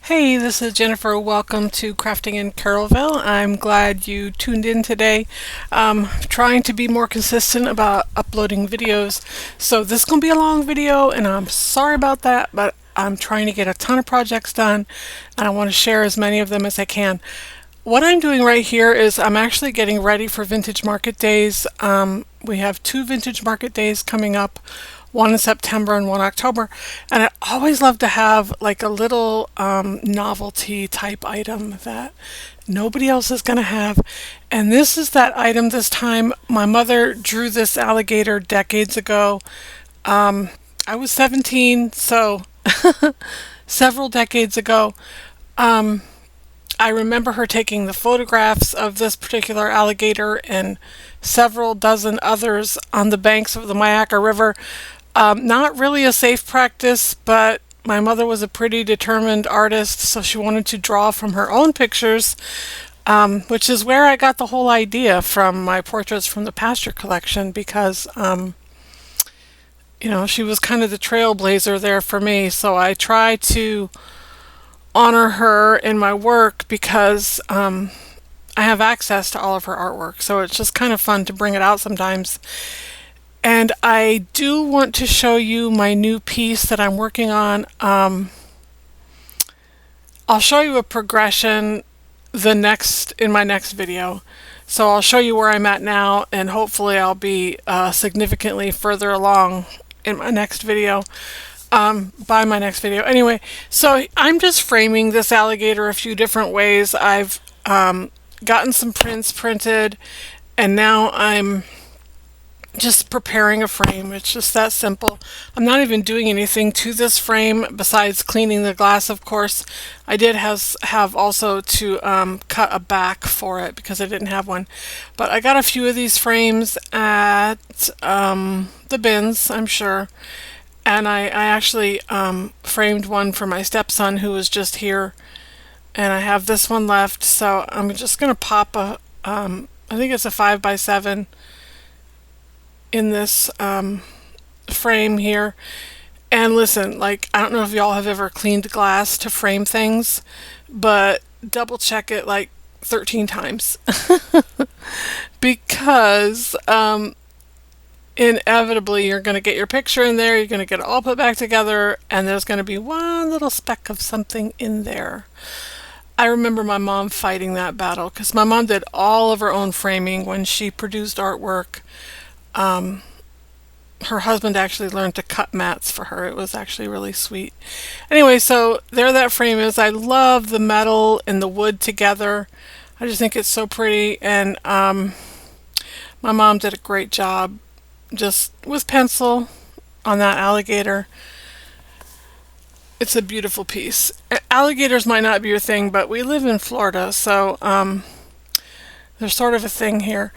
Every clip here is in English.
Hey, this is Jennifer. Welcome to Crafting in Carrollville. I'm glad you tuned in today. Trying to be more consistent about uploading videos. So this is going to be a long video, and I'm sorry about that, but I'm trying to get a ton of projects done, and I want to share as many of them as I can. What I'm doing right here is I'm actually getting ready for Vintage Market Days. We have two Vintage Market Days coming up, one in September and one October. And I always love to have like a little novelty type item that nobody else is going to have. And this is that item this time. My mother drew this alligator decades ago. I was 17, so several decades ago. I remember her taking the photographs of this particular alligator and several dozen others on the banks of the Myakka River. Not really a safe practice, but my mother was a pretty determined artist, so she wanted to draw from her own pictures, which is where I got the whole idea from my Portraits from the Pasture collection because, she was kind of the trailblazer there for me, so I try to honor her in my work because I have access to all of her artwork, so it's just kind of fun to bring it out sometimes. And I do want to show you my new piece that I'm working on. I'll show you a progression in my next video. So I'll show you where I'm at now, and hopefully I'll be significantly further along in my next video. By my next video. Anyway, so I'm just framing this alligator a few different ways. I've gotten some prints printed, and now I'm just preparing a frame. It's just that simple. I'm not even doing anything to this frame besides cleaning the glass, of course. I did have also to cut a back for it because I didn't have one. But I got a few of these frames at the bins, I'm sure. And I actually framed one for my stepson who was just here, and I have this one left. So I'm just going to pop I think it's a 5x7 in this frame here. And listen, like, I don't know if y'all have ever cleaned glass to frame things, but double check it like 13 times because inevitably you're going to get your picture in there, you're going to get it all put back together, and there's going to be one little speck of something in there. I remember my mom fighting that battle because my mom did all of her own framing when she produced artwork. Her husband actually learned to cut mats for her. It was actually really sweet. Anyway, so there that frame is. I love the metal and the wood together. I just think it's so pretty, and my mom did a great job just with pencil on that alligator. It's a beautiful piece. Alligators might not be your thing, but we live in Florida, so there's sort of a thing here.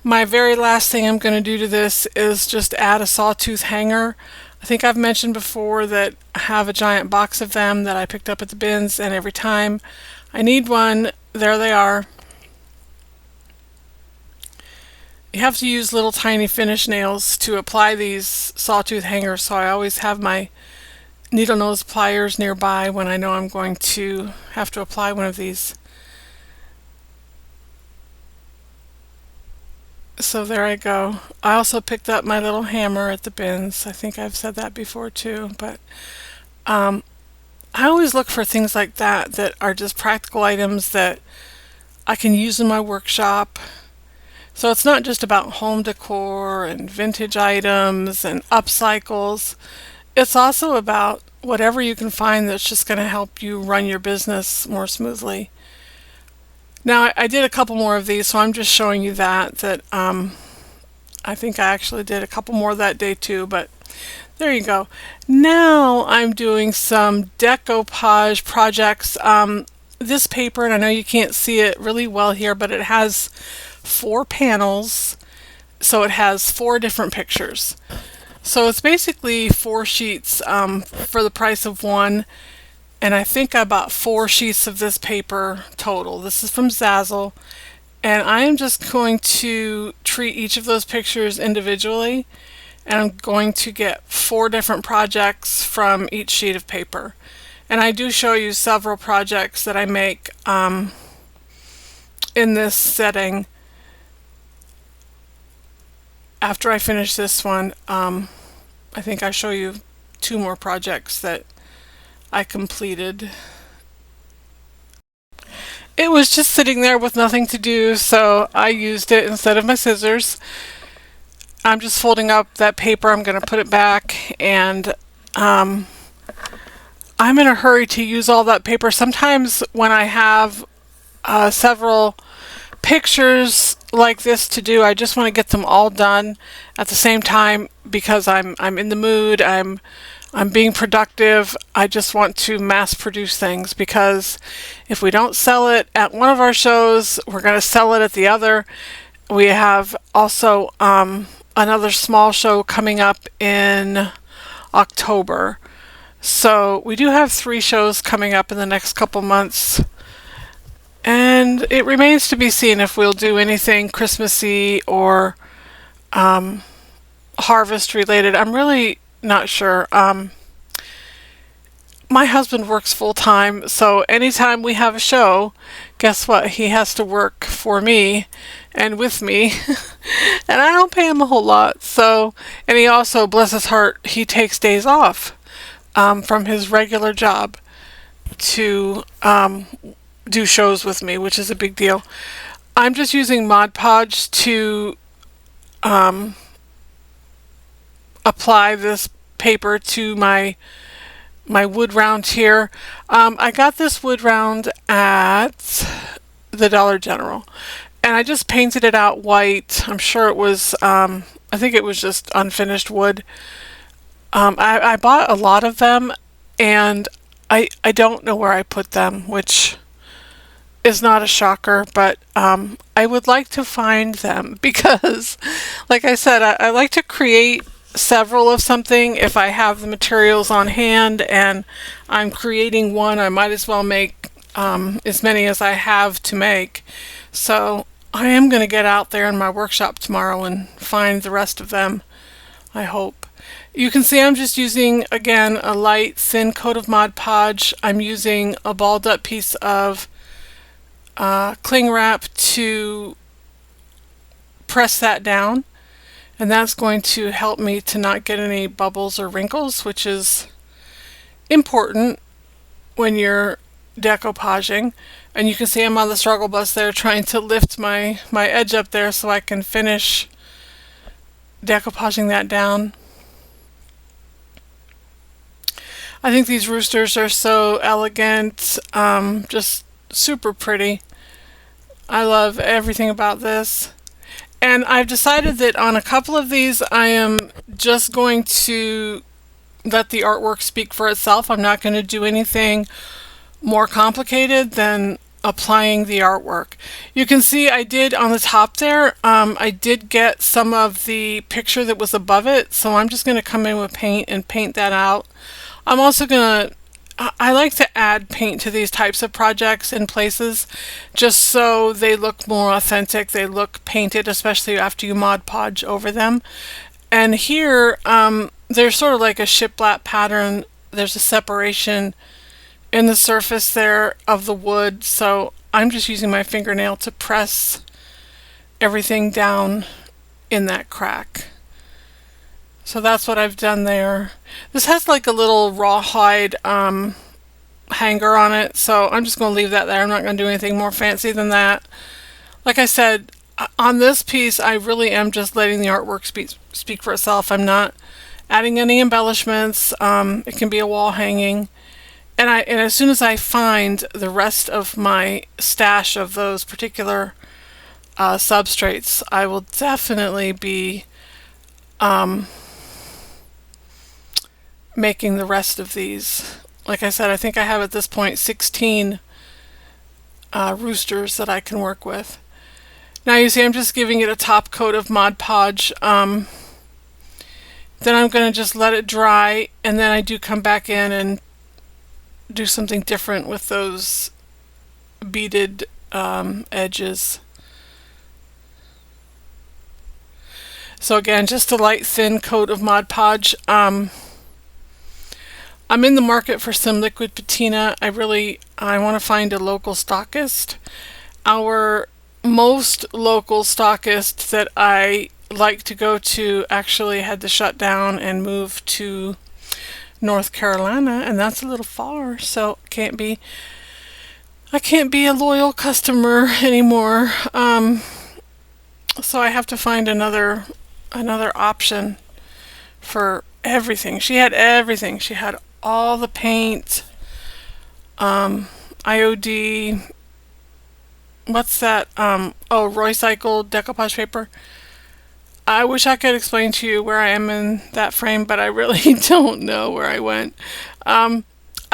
My very last thing I'm going to do to this is just add a sawtooth hanger. I think I've mentioned before that I have a giant box of them that I picked up at the bins, and every time I need one, there they are. You have to use little tiny finish nails to apply these sawtooth hangers, so I always have my needle nose pliers nearby when I know I'm going to have to apply one of these. So there I go. I also picked up my little hammer at the bins. I think I've said that before too, but I always look for things like that are just practical items that I can use in my workshop. So it's not just about home decor and vintage items and upcycles. It's also about whatever you can find that's just going to help you run your business more smoothly. Now I did a couple more of these, so I'm just showing you that I think I actually did a couple more that day too, but there you go. Now I'm doing some decoupage projects. This paper, and I know you can't see it really well here, but it has 4 panels, so it has 4 different pictures. So it's basically 4 sheets for the price of one, and I think I bought 4 sheets of this paper total. This is from Zazzle, and I am just going to treat each of those pictures individually, and I'm going to get 4 different projects from each sheet of paper. And I do show you several projects that I make in this setting. After I finish this one, I think I show you 2 more projects that I completed. It was just sitting there with nothing to do, so I used it instead of my scissors. I'm just folding up that paper. I'm going to put it back, and I'm in a hurry to use all that paper. Sometimes when I have several pictures like this to do, I just want to get them all done at the same time because I'm in the mood. I'm being productive. I just want to mass produce things because if we don't sell it at one of our shows, we're going to sell it at the other. We have also another small show coming up in October. So we do have 3 shows coming up in the next couple months. And it remains to be seen if we'll do anything Christmassy or harvest related. I'm really not sure. My husband works full time, so anytime we have a show, guess what? He has to work for me and with me, and I don't pay him a whole lot. So, and he also, bless his heart, he takes days off from his regular job to do shows with me, which is a big deal. I'm just using Mod Podge to apply this paper to my wood round here. I got this wood round at the Dollar General, and I just painted it out white. I'm sure it was, I think it was just unfinished wood. I bought a lot of them, and I don't know where I put them, which is not a shocker, but I would like to find them because, like I said, I like to create several of something. If I have the materials on hand and I'm creating one, I might as well make as many as I have to make. So I am going to get out there in my workshop tomorrow and find the rest of them, I hope. You can see I'm just using, again, a light thin coat of Mod Podge. I'm using a balled up piece of cling wrap to press that down, and that's going to help me to not get any bubbles or wrinkles, which is important when you're decoupaging. And you can see I'm on the struggle bus there trying to lift my edge up there so I can finish decoupaging that down. I think these roosters are so elegant, just super pretty. I love everything about this. And I've decided that on a couple of these I am just going to let the artwork speak for itself. I'm not going to do anything more complicated than applying the artwork. You can see I did on the top there, I did get some of the picture that was above it, so I'm just going to come in with paint and paint that out. I'm also going to, I like to add paint to these types of projects in places just so they look more authentic, they look painted, especially after you Mod Podge over them. And here, there's sort of like a shiplap pattern. There's a separation in the surface there of the wood, so I'm just using my fingernail to press everything down in that crack. So that's what I've done there. This has like a little rawhide hanger on it, so I'm just going to leave that there. I'm not going to do anything more fancy than that. Like I said, on this piece I really am just letting the artwork speak for itself. I'm not adding any embellishments. It can be a wall hanging. And as soon as I find the rest of my stash of those particular substrates, I will definitely be making the rest of these. Like I said, I think I have at this point 16 roosters that I can work with. Now you see I'm just giving it a top coat of Mod Podge. Then I'm going to just let it dry, and then I do come back in and do something different with those beaded edges. So again, just a light thin coat of Mod Podge. I'm in the market for some liquid patina. I want to find a local stockist. Our most local stockist that I like to go to actually had to shut down and move to North Carolina, and that's a little far, so I can't be a loyal customer anymore. So I have to find another option for everything. She had everything. She had all the paint, IOD, what's that? Roycycled decoupage paper. I wish I could explain to you where I am in that frame, but I really don't know where I went. I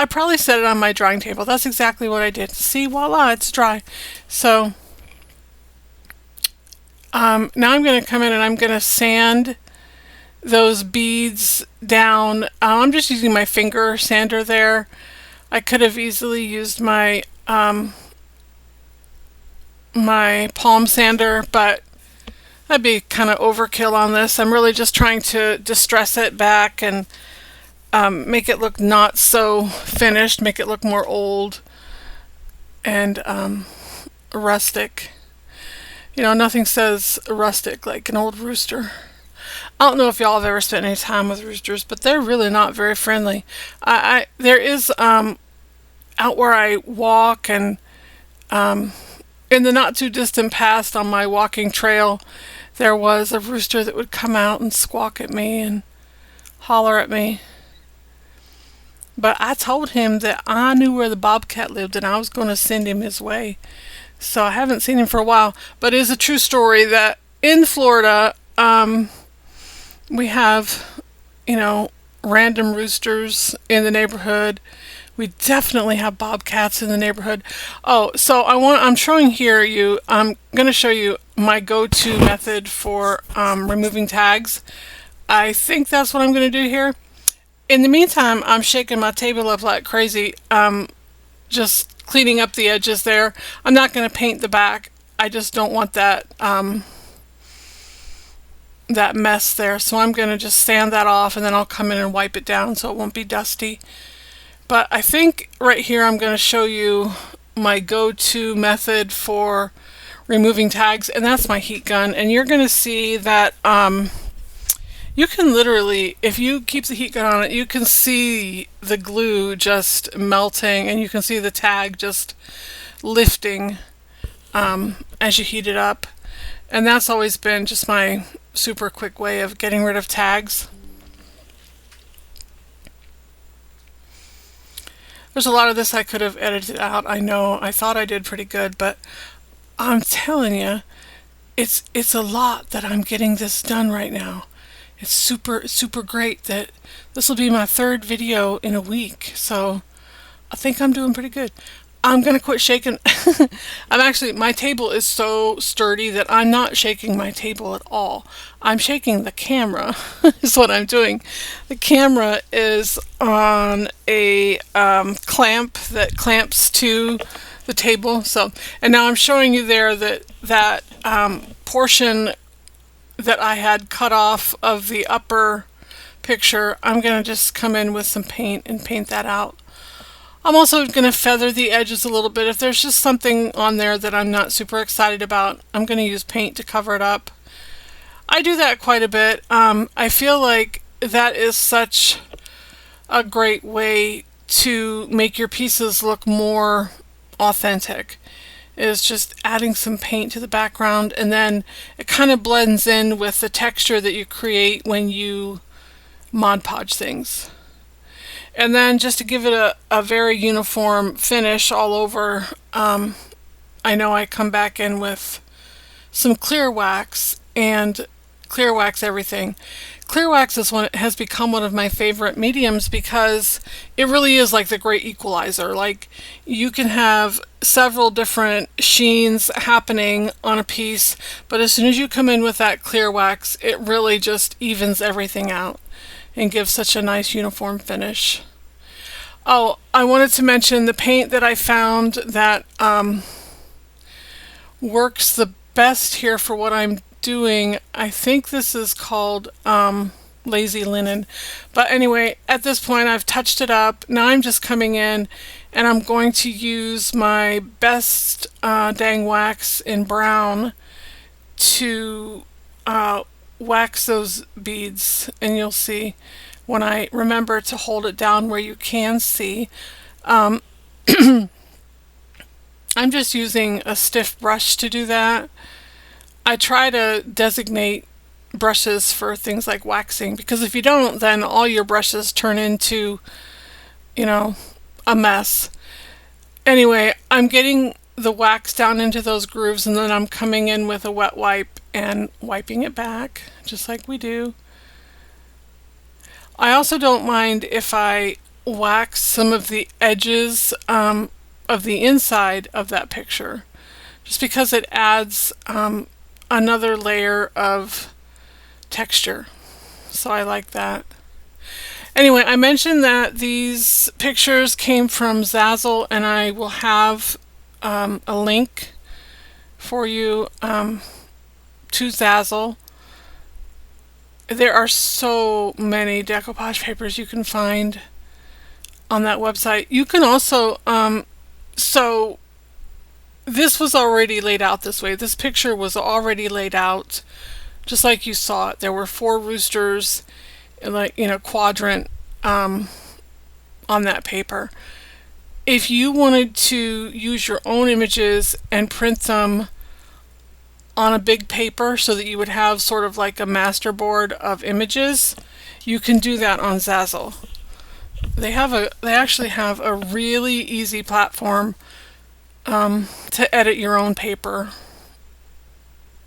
probably set it on my drying table. That's exactly what I did. See, voila, it's dry. So now I'm going to come in and I'm going to sand those beads down. I'm just using my finger sander there. I could have easily used my my palm sander, but that'd be kind of overkill on this. I'm really just trying to distress it back and make it look not so finished, make it look more old and rustic. You know, nothing says rustic like an old rooster. I don't know if y'all have ever spent any time with roosters, but they're really not very friendly. There is out where I walk, and in the not too distant past on my walking trail, there was a rooster that would come out and squawk at me and holler at me. But I told him that I knew where the bobcat lived and I was going to send him his way. So I haven't seen him for a while. But it is a true story that in Florida, we have, random roosters in the neighborhood. We definitely have bobcats in the neighborhood. Oh, so I'm showing here I'm going to show you my go-to method for removing tags. I think that's what I'm going to do here. In the meantime, I'm shaking my table up like crazy, just cleaning up the edges there. I'm not going to paint the back. I just don't want that that mess there. So I'm going to just sand that off, and then I'll come in and wipe it down so it won't be dusty. But I think right here I'm going to show you my go-to method for removing tags, and that's my heat gun. And you're going to see that you can literally, if you keep the heat gun on it, you can see the glue just melting, and you can see the tag just lifting as you heat it up. And that's always been just my super quick way of getting rid of tags. There's a lot of this I could have edited out. I know, I thought I did pretty good, but I'm telling you, it's a lot that I'm getting this done right now. It's super great that this will be my third video in a week, so I think I'm doing pretty good. I'm gonna quit shaking. My table is so sturdy that I'm not shaking my table at all. I'm shaking the camera is what I'm doing. The camera is on a clamp that clamps to the table. So, and now I'm showing you there that portion that I had cut off of the upper picture. I'm gonna just come in with some paint and paint that out. I'm also going to feather the edges a little bit. If there's just something on there that I'm not super excited about, I'm going to use paint to cover it up. I do that quite a bit. I feel like that is such a great way to make your pieces look more authentic. Is just adding some paint to the background, and then it kind of blends in with the texture that you create when you Mod Podge things. And then just to give it a very uniform finish all over, I know I come back in with some clear wax and clear wax everything. Clear wax has become one of my favorite mediums because it really is like the great equalizer. Like, you can have several different sheens happening on a piece, but as soon as you come in with that clear wax, it really just evens everything out and gives such a nice uniform finish. Oh, I wanted to mention the paint that I found that works the best here for what I'm doing. I think this is called, let lazy linen. But anyway, at this point I've touched it up. Now I'm just coming in and I'm going to use my best dang wax in brown to wax those beads, and you'll see when I remember to hold it down where you can see. I'm just using a stiff brush to do that. I try to designate brushes for things like waxing, because if you don't, then all your brushes turn into, a mess. Anyway, I'm getting the wax down into those grooves, and then I'm coming in with a wet wipe and wiping it back, just like we do. I also don't mind if I wax some of the edges of the inside of that picture, just because it adds another layer of texture. So I like that. Anyway, I mentioned that these pictures came from Zazzle, and I will have a link for you to Zazzle. There are so many decoupage papers you can find on that website. You can also, so this was already laid out this way. This picture was already laid out just like you saw it. There were 4 roosters, like, quadrant on that paper. If you wanted to use your own images and print them on a big paper so that you would have sort of like a master board of images, you can do that on Zazzle. They actually have a really easy platform to edit your own paper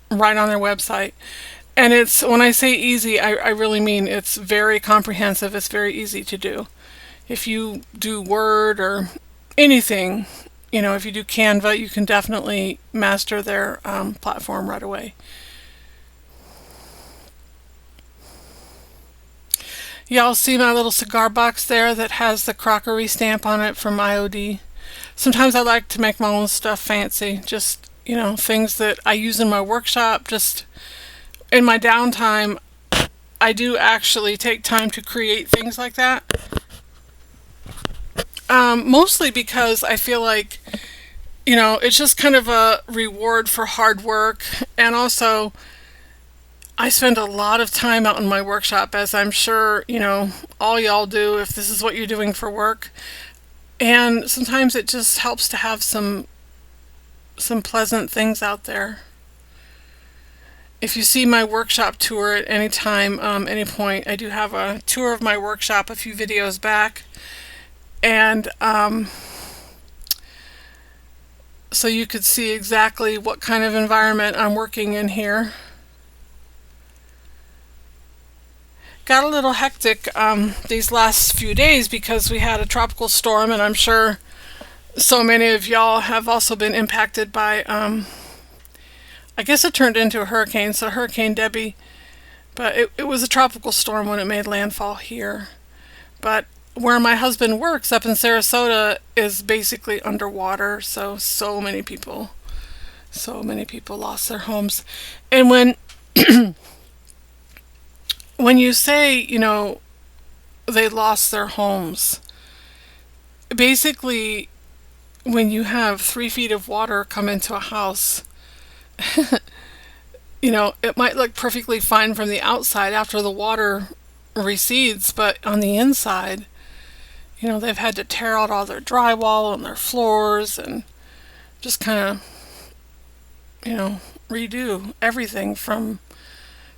right on their website. And when I say easy, I really mean it's very comprehensive. It's very easy to do. If you do Word or anything, if you do Canva, you can definitely master their platform right away. Y'all see my little cigar box there that has the crockery stamp on it from IOD? Sometimes I like to make my own stuff fancy, just, things that I use in my workshop. Just in my downtime, I do actually take time to create things like that. Mostly because I feel like, it's just kind of a reward for hard work. And also, I spend a lot of time out in my workshop, as I'm sure, all y'all do if this is what you're doing for work. And sometimes it just helps to have some pleasant things out there. If you see my workshop tour at any time, any point, I do have a tour of my workshop a few videos back. And so you could see exactly what kind of environment I'm working in here. Got a little hectic these last few days because we had a tropical storm, and I'm sure so many of y'all have also been impacted by, I guess it turned into a hurricane, so Hurricane Debbie, but it was a tropical storm when it made landfall here. But where my husband works up in Sarasota is basically underwater, so many people lost their homes. And when you say, they lost their homes, basically when you have 3 feet of water come into a house, it might look perfectly fine from the outside after the water recedes, but on the inside, they've had to tear out all their drywall and their floors and just kind of, redo everything from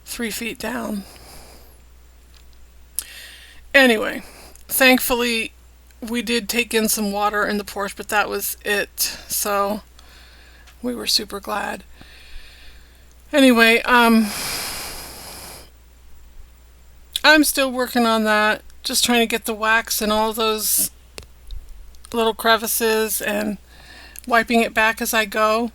3 feet down. Anyway, thankfully, we did take in some water in the porch, but that was it. So we were super glad. Anyway, I'm still working on that. Just trying to get the wax in all those little crevices and wiping it back as I go.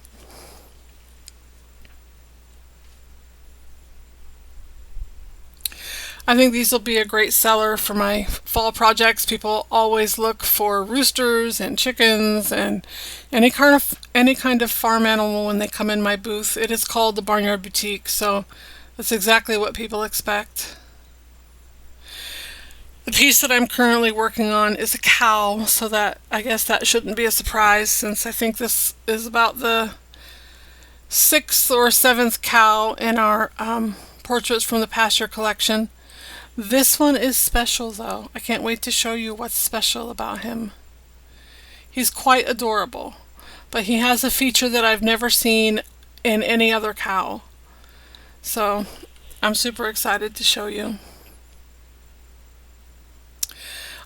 I think these will be a great seller for my fall projects. People always look for roosters and chickens and any kind of farm animal when they come in my booth. It is called the Barnyard Boutique, so that's exactly what people expect. The piece that I'm currently working on is a cow, so that I guess that shouldn't be a surprise, since I think this is about the 6th or 7th cow in our Portraits from the Pasture collection. This one is special though. I can't wait to show you what's special about him. He's quite adorable, but he has a feature that I've never seen in any other cow. So I'm super excited to show you.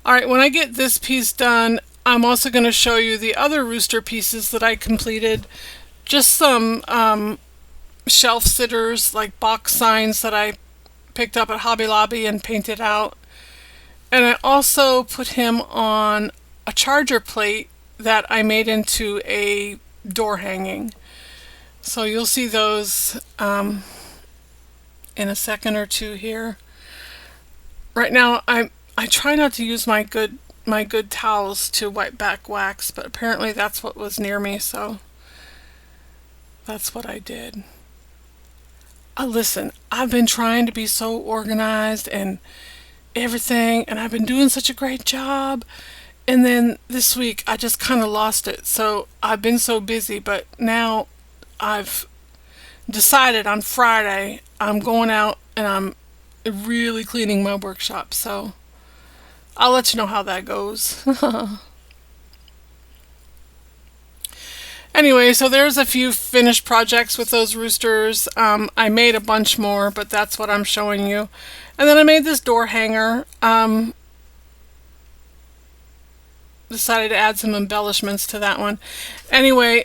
Alright, when I get this piece done, I'm also going to show you the other rooster pieces that I completed. Just some shelf sitters, like box signs that I picked up at Hobby Lobby and painted out. And I also put him on a charger plate that I made into a door hanging. So you'll see those in a second or two here. Right now I try not to use my good towels to wipe back wax, but apparently that's what was near me, so that's what I did. Listen, I've been trying to be so organized and everything, and I've been doing such a great job, and then this week I just kind of lost it. So I've been so busy, but now I've decided on Friday I'm going out and I'm really cleaning my workshop, so I'll let you know how that goes. Anyway, so there's a few finished projects with those roosters. I made a bunch more, but that's what I'm showing you. And then I made this door hanger. Decided to add some embellishments to that one. Anyway,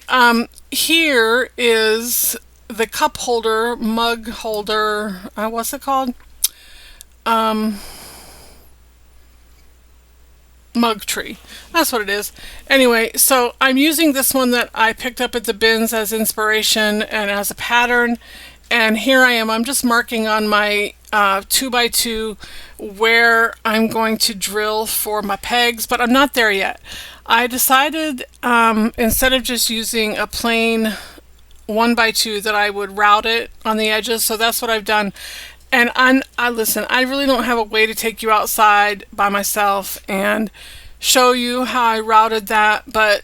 here is the cup holder, mug holder, what's it called? Mug tree. That's what it is. Anyway, so I'm using this one that I picked up at the bins as inspiration and as a pattern. And here I am. I'm just marking on my 2x2 where I'm going to drill for my pegs, but I'm not there yet. I decided instead of just using a plain 1x2 that I would route it on the edges. So that's what I've done. And listen, I really don't have a way to take you outside by myself and show you how I routed that, but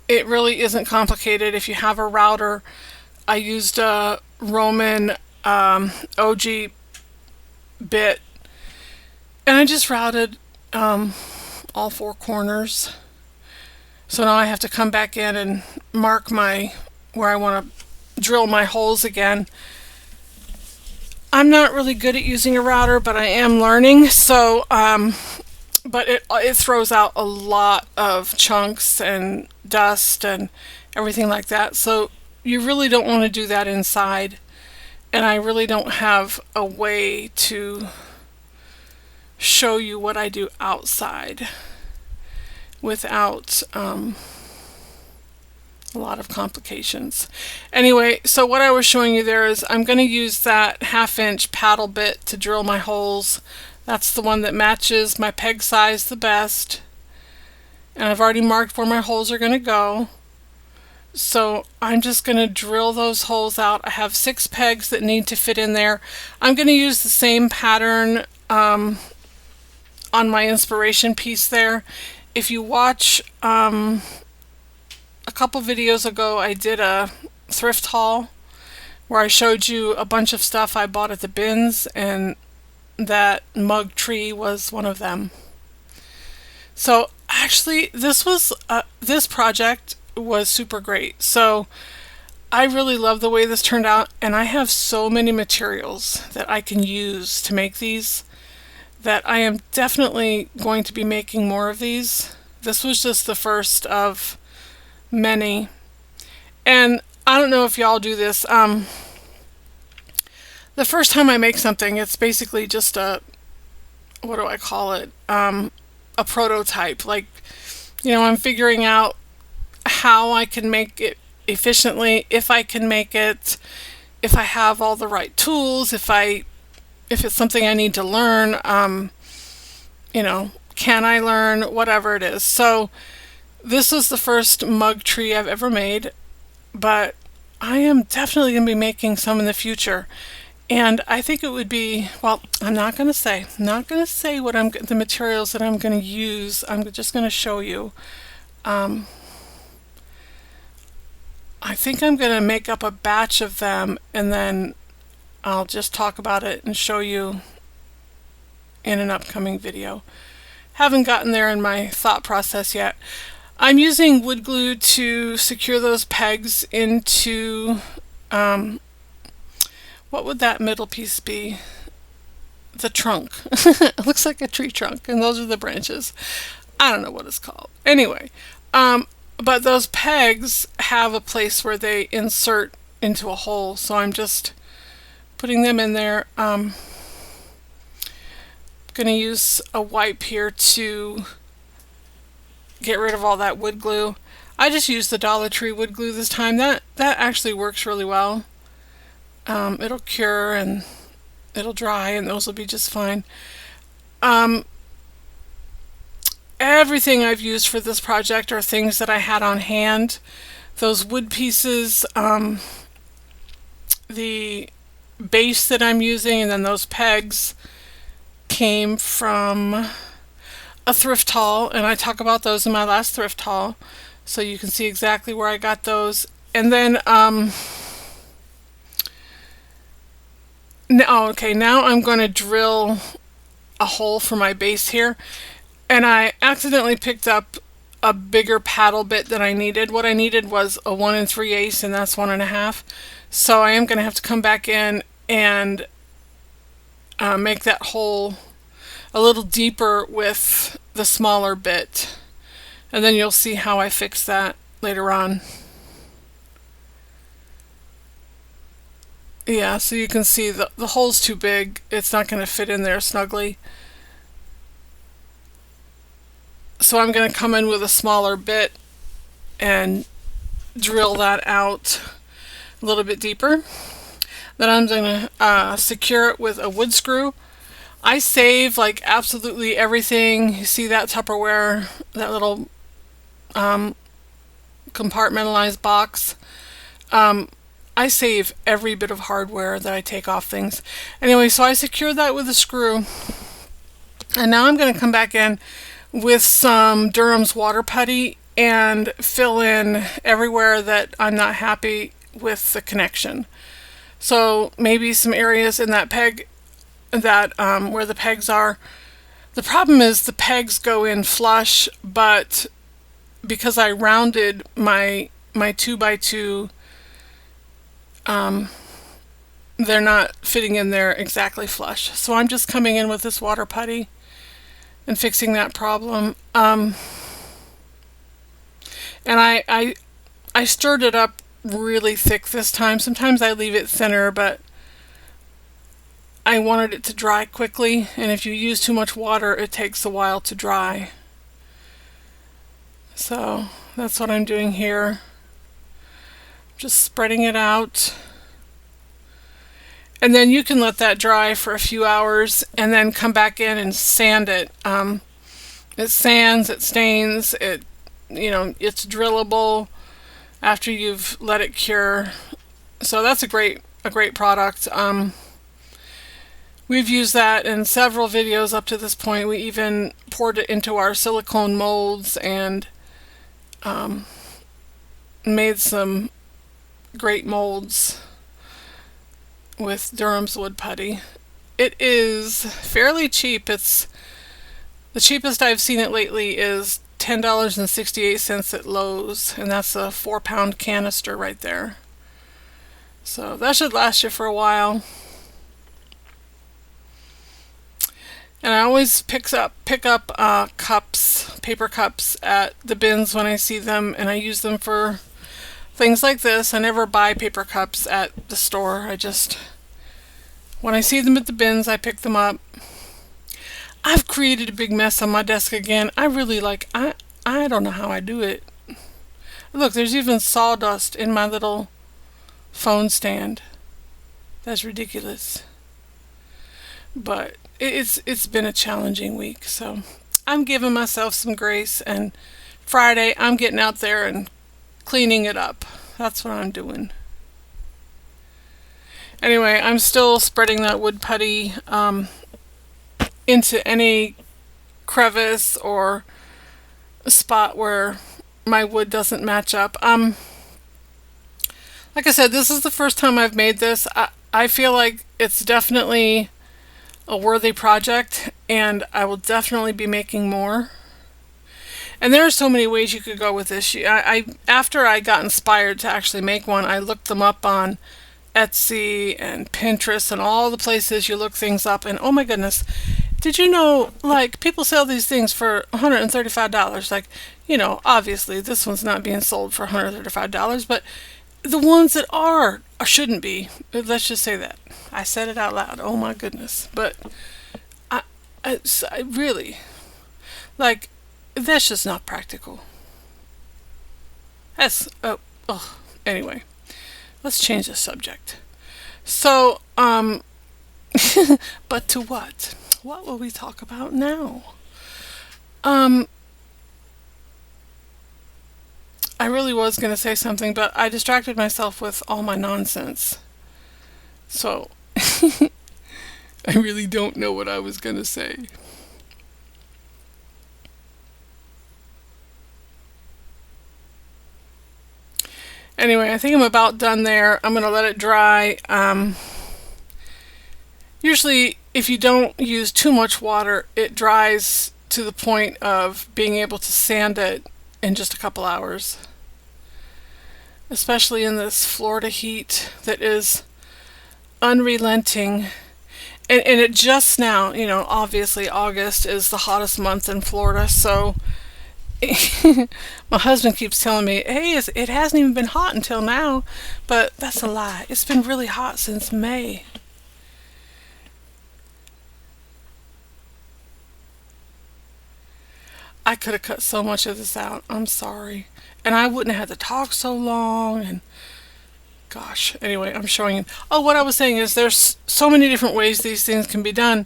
it really isn't complicated. If you have a router, I used a Roman OG bit, and I just routed all 4 corners. So now I have to come back in and mark where I want to drill my holes again. I'm not really good at using a router, but I am learning. So, but it throws out a lot of chunks and dust and everything like that. So you really don't want to do that inside. And I really don't have a way to show you what I do outside without a lot of complications. Anyway, so what I was showing you there is I'm going to use that 1/2" paddle bit to drill my holes. That's the one that matches my peg size the best. And I've already marked where my holes are going to go. So I'm just going to drill those holes out. I have 6 pegs that need to fit in there. I'm going to use the same pattern on my inspiration piece there. If you watch a couple videos ago, I did a thrift haul where I showed you a bunch of stuff I bought at the bins, and that mug tree was one of them. So actually this project was super great. So I really love the way this turned out, and I have so many materials that I can use to make these that I am definitely going to be making more of these. This was just the first of many. And I don't know if y'all do this. The first time I make something, it's basically just a, what do I call it? A prototype. Like, you know, I'm figuring out how I can make it efficiently, if I can make it, if I have all the right tools, if it's something I need to learn, you know, can I learn, whatever it is. So this was the first mug tree I've ever made, but I am definitely going to be making some in the future. And I think it would be, well, I'm not going to say, what the materials that I'm going to use. I'm just going to show you. I think I'm going to make up a batch of them, and then I'll just talk about it and show you in an upcoming video. Haven't gotten there in my thought process yet. I'm using wood glue to secure those pegs into, what would that middle piece be? The trunk. It looks like a tree trunk, and those are the branches. I don't know what it's called. Anyway, but those pegs have a place where they insert into a hole, so I'm just putting them in there. Going to use a wipe here to get rid of all that wood glue. I just used the Dollar Tree wood glue this time. That actually works really well. It'll cure and it'll dry, and those will be just fine. Everything I've used for this project are things that I had on hand. Those wood pieces, the base that I'm using, and then those pegs came from a thrift haul, and I talk about those in my last thrift haul, so you can see exactly where I got those. And then now I'm going to drill a hole for my base here, and I accidentally picked up a bigger paddle bit than I needed. What I needed was a 1 3/8, and that's 1 1/2. So I am going to have to come back in and make that hole a little deeper with the smaller bit, and then you'll see how I fix that later on. Yeah, so you can see the hole's too big. It's not going to fit in there snugly. So I'm going to come in with a smaller bit and drill that out a little bit deeper. Then I'm going to secure it with a wood screw. I save like absolutely everything. You see that Tupperware, that little compartmentalized box. I save every bit of hardware that I take off things. Anyway, so I secured that with a screw. And now I'm going to come back in with some Durham's water putty and fill in everywhere that I'm not happy with the connection. So maybe some areas in that peg that where the pegs are. The problem is the pegs go in flush, but because I rounded my 2x2, they're not fitting in there exactly flush. So I'm just coming in with this water putty and fixing that problem. And I stirred it up really thick this time. Sometimes I leave it thinner, but I wanted it to dry quickly, and if you use too much water, it takes a while to dry. So that's what I'm doing here. Just spreading it out. And then you can let that dry for a few hours and then come back in and sand it. It sands, it stains, it's drillable after you've let it cure. So that's a great product. We've used that in several videos up to this point. We even poured it into our silicone molds and made some great molds with Durham's wood putty. It is fairly cheap. It's the cheapest I've seen it lately is $10.68 at Lowe's, and that's a 4-pound canister right there. So that should last you for a while. And I always pick up cups, paper cups at the bins when I see them, and I use them for things like this. I never buy paper cups at the store. When I see them at the bins, I pick them up. I've created a big mess on my desk again. I don't know how I do it. Look, there's even sawdust in my little phone stand. That's ridiculous. But it's been a challenging week, so I'm giving myself some grace, and Friday I'm getting out there and cleaning it up. That's what I'm doing. Anyway, I'm still spreading that wood putty into any crevice or spot where my wood doesn't match up. Like I said, this is the first time I've made this. I feel like it's definitely a worthy project, and I will definitely be making more. And there are so many ways you could go with this. After I got inspired to actually make one, I looked them up on Etsy and Pinterest and all the places you look things up, and oh my goodness, did you know, like, people sell these things for $135? Like, obviously this one's not being sold for $135, but the ones that are or shouldn't be. Let's just say that. I said it out loud. Oh my goodness. But I really, like, that's just not practical. Anyway, let's change the subject. So, but to what? What will we talk about now? I really was going to say something, but I distracted myself with all my nonsense. So, I really don't know what I was going to say. Anyway, I think I'm about done there. I'm going to let it dry. Usually, if you don't use too much water, it dries to the point of being able to sand it in just a couple hours. Especially in this Florida heat that is unrelenting. And it just now, obviously August is the hottest month in Florida, so my husband keeps telling me, hey, it hasn't even been hot until now, but that's a lie. It's been really hot since May. I could have cut so much of this out. I'm sorry. And I wouldn't have had to talk so long, and gosh. Anyway, I'm showing you. Oh, what I was saying is there's so many different ways these things can be done.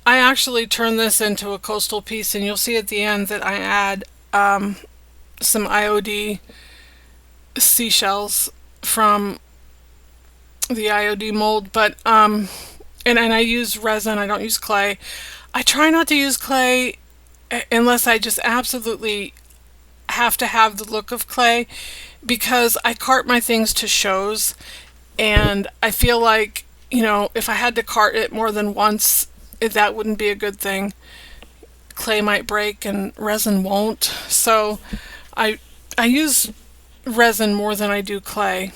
I actually turned this into a coastal piece, and you'll see at the end that I add some IOD seashells from the IOD mold, but and I use resin. I don't use clay. I try not to use clay unless I just absolutely have to have the look of clay, because I cart my things to shows, and I feel like, if I had to cart it more than once, that wouldn't be a good thing. Clay might break and resin won't. So I use resin more than I do clay.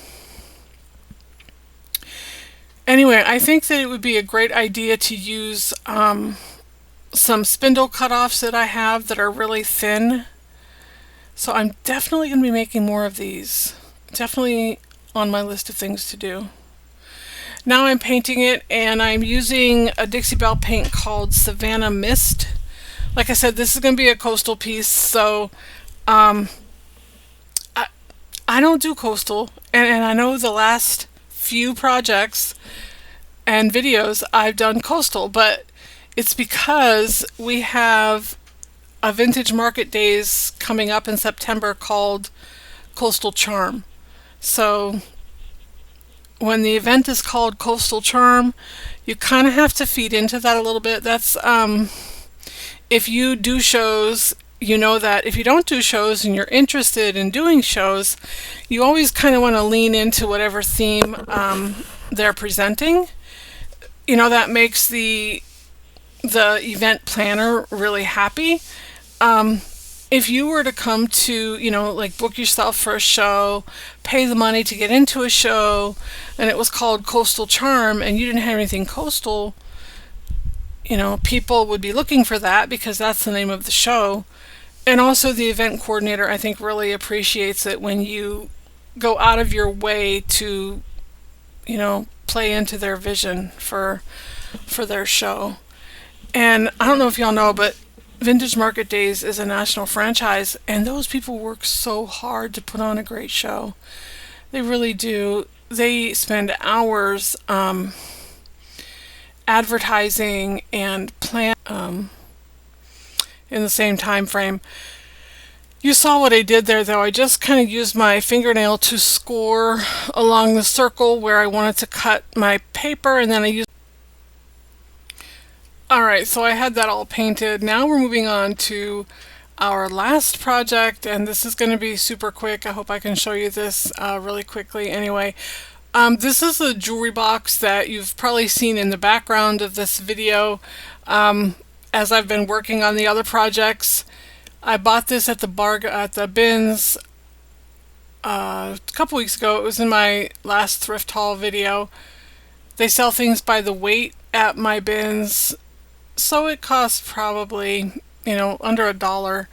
Anyway, I think that it would be a great idea to use some spindle cutoffs that I have that are really thin. So I'm definitely going to be making more of these. Definitely on my list of things to do. Now I'm painting it, and I'm using a Dixie Belle paint called Savannah Mist. Like I said, this is going to be a coastal piece, so I don't do coastal, and I know the last few projects and videos I've done coastal, but it's because we have a vintage market days coming up in September called Coastal Charm. So when the event is called Coastal Charm, you kind of have to feed into that a little bit. That's if you do shows, you know that if you don't do shows and you're interested in doing shows, you always kind of want to lean into whatever theme they're presenting. That makes the event planner really happy. If you were to come to, like book yourself for a show, pay the money to get into a show, and it was called Coastal Charm, and you didn't have anything coastal, people would be looking for that because that's the name of the show. And also the event coordinator, I think, really appreciates it when you go out of your way to, play into their vision for their show. And I don't know if y'all know, but Vintage Market Days is a national franchise, and those people work so hard to put on a great show. They really do. They spend hours advertising and plan in the same time frame. You saw what I did there though. I just kind of used my fingernail to score along the circle where I wanted to cut my paper, and then I used... Alright, so I had that all painted. Now we're moving on to our last project, and this is going to be super quick. I hope I can show you this really quickly. Anyway, this is a jewelry box that you've probably seen in the background of this video as I've been working on the other projects. I bought this at the bins a couple weeks ago. It was in my last thrift haul video. They sell things by the weight at my bins, so it costs probably, you know, under $1.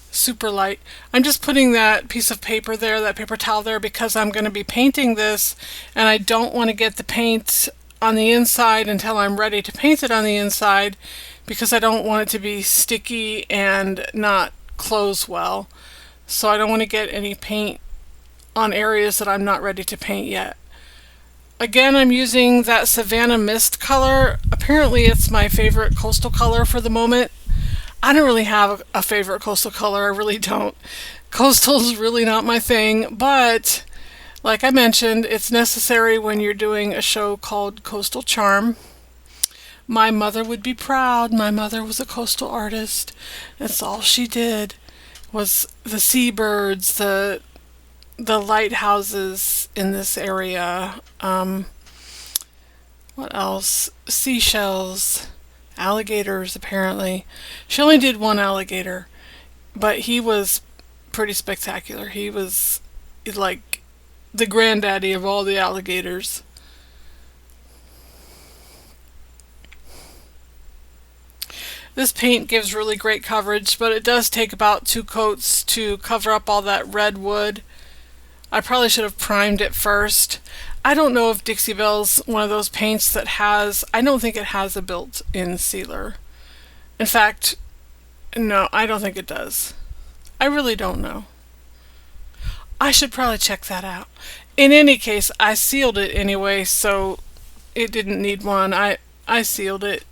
Super light. I'm just putting that piece of paper there, that paper towel there, because I'm going to be painting this, and I don't want to get the paint on the inside until I'm ready to paint it on the inside, because I don't want it to be sticky and not close well. So I don't want to get any paint on areas that I'm not ready to paint yet. Again, I'm using that Savannah Mist color. Apparently it's my favorite coastal color for the moment. I don't really have a favorite coastal color. I really don't. Coastal's really not my thing, but like I mentioned, it's necessary when you're doing a show called Coastal Charm. My mother would be proud. My mother was a coastal artist. That's all she did, was the seabirds, the lighthouses in this area. What else? Seashells, alligators, apparently. She only did one alligator, but he was pretty spectacular. He was like the granddaddy of all the alligators. This paint gives really great coverage, but it does take about 2 coats to cover up all that red wood. I probably should have primed it first. I don't know if Dixie Belle's one of those paints that has... I don't think it has a built-in sealer. In fact, no, I don't think it does. I really don't know. I should probably check that out. In any case, I sealed it anyway, so it didn't need one. I sealed it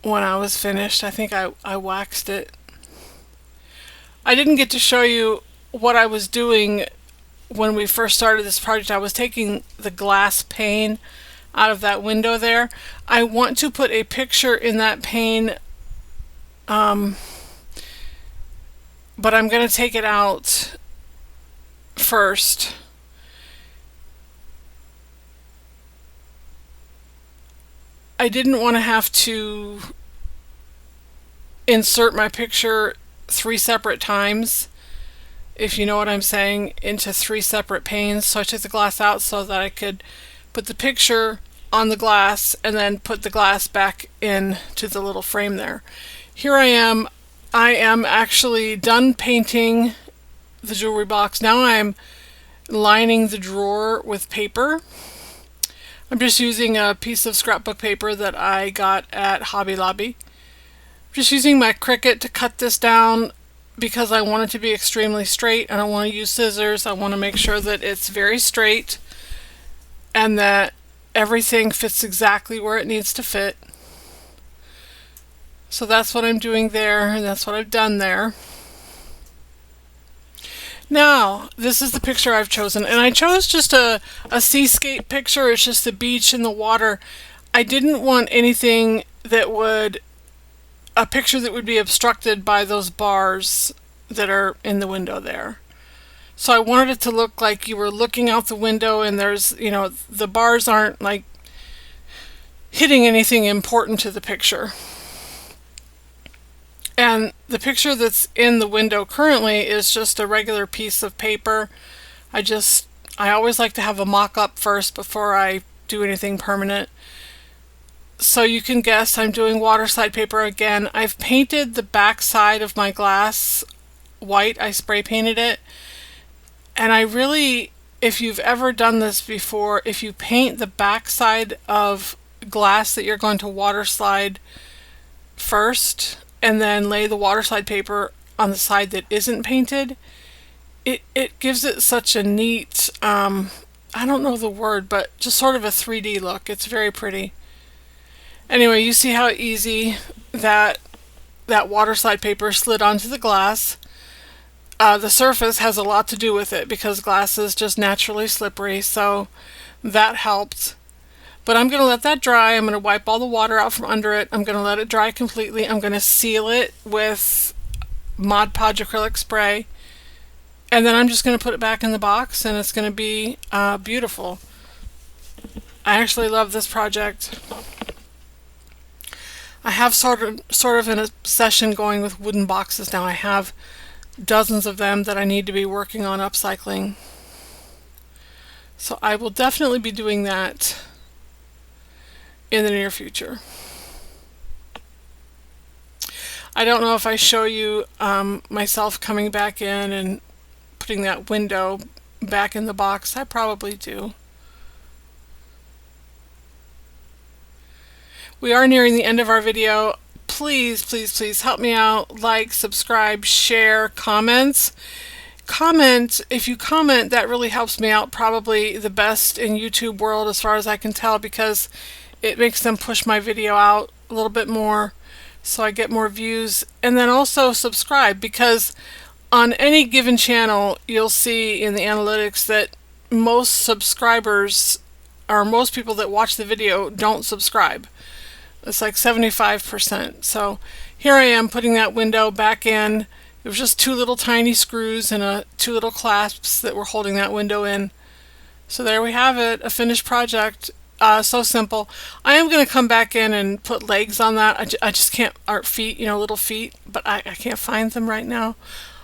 when I was finished. I think I waxed it. I didn't get to show you what I was doing when we first started this project. I was taking the glass pane out of that window there. I want to put a picture in that pane, but I'm going to take it out first. I didn't want to have to insert my picture 3 separate times, if you know what I'm saying, into 3 separate panes. So I took the glass out so that I could put the picture on the glass and then put the glass back into the little frame there. Here I am. I am actually done painting the jewelry box. Now I'm lining the drawer with paper. I'm just using a piece of scrapbook paper that I got at Hobby Lobby. I'm just using my Cricut to cut this down because I want it to be extremely straight. I don't want to use scissors. I want to make sure that it's very straight and that everything fits exactly where it needs to fit. So that's what I'm doing there, and that's what I've done there. Now, this is the picture I've chosen, and I chose just a seascape picture. It's just the beach and the water. I didn't want anything that would, a picture that would be obstructed by those bars that are in the window there. So I wanted it to look like you were looking out the window and there's, you know, the bars aren't like hitting anything important to the picture. And the picture that's in the window currently is just a regular piece of paper. I always like to have a mock-up first before I do anything permanent. So you can guess I'm doing waterslide paper again. I've painted the back side of my glass white. I spray painted it. And I really, if you've ever done this before, if you paint the back side of glass that you're going to waterslide first, and then lay the waterslide paper on the side that isn't painted, it gives it such a neat, I don't know the word, but just sort of a 3D look. It's very pretty. Anyway, you see how easy that waterslide paper slid onto the glass. the surface has a lot to do with it because glass is just naturally slippery, so that helped. But I'm going to let that dry. I'm going to wipe all the water out from under it. I'm going to let it dry completely. I'm going to seal it with Mod Podge acrylic spray. And then I'm just going to put it back in the box, and it's going to be beautiful. I actually love this project. I have sort of an obsession going with wooden boxes now. I have dozens of them that I need to be working on upcycling. So I will definitely be doing that in the near future. I don't know if I show you myself coming back in and putting that window back in the box. I probably do. We are nearing the end of our video. Please, please, please help me out. Like, subscribe, share, comments. Comment. If you comment, that really helps me out, probably the best in YouTube world as far as I can tell, because it makes them push my video out a little bit more so I get more views. And then also subscribe, because on any given channel you'll see in the analytics that most subscribers, or most people that watch the video, don't subscribe. It's like 75%. So here I am putting that window back in. It was just two little tiny screws and two little clasps that were holding that window in. So there we have it, a finished project. So simple. I am going to come back in and put legs on that. I just can't, or feet, little feet, but I can't find them right now.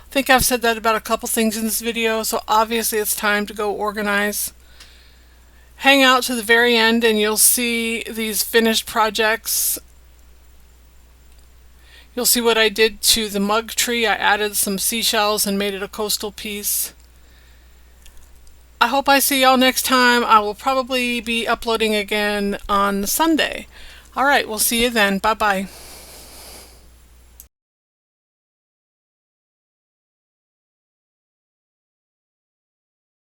I think I've said that about a couple things in this video, so obviously it's time to go organize. Hang out to the very end and you'll see these finished projects. You'll see what I did to the mug tree. I added some seashells and made it a coastal piece. I hope I see y'all next time. I will probably be uploading again on Sunday. Alright, we'll see you then. Bye bye.